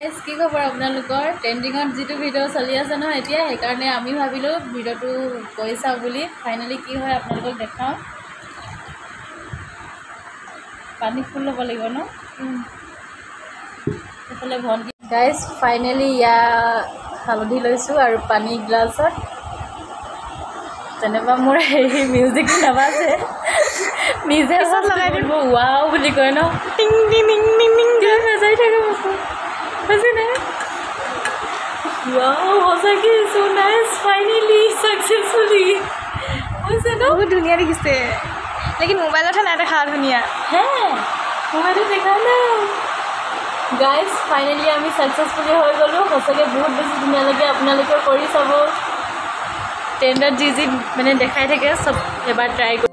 কি খবৰ আপোনালোকৰ ট্ৰেণ্ডিঙত যিটো ভিডিঅ' চলি আছে নহয় এতিয়া সেইকাৰণে আমি ভাবিলোঁ ভিডিঅ'টো কৰি চাওঁ বুলি ফাইনেলি কি হয় আপোনালোকক দেখাওঁ পানী ফুল ল'ব লাগিব ন এইফালে ভণ্টি গাইজ ফাইনেলি হালধি লৈছোঁ আৰু পানী গ্লাছত যেনিবা মোৰ হেৰি মিউজিক নাবাজে নিজে লগাই দিব ৱাও বুলি কয় ন টিং টিং টিং টিং টিং নাযাই থাকে বস্তু বুজিনে ৱাও সঁচাকৈ so nice finally successfully হৈছে ন বহুত ধুনীয়া দেখিছে লেকিন মোবাইলতহে নাই দেখা ধুনীয়া হে মোবাইলত দেখা নাই গাইজ ফাইনেলি আমি ছাকচেছফুলি হৈ গ'লোঁ সঁচাকৈ বহুত বেছি ধুনীয়া লাগে আপোনালোকে কৰি চাব ট্ৰেণ্ডত যি মানে দেখাই থাকে চব এবাৰ ট্ৰাই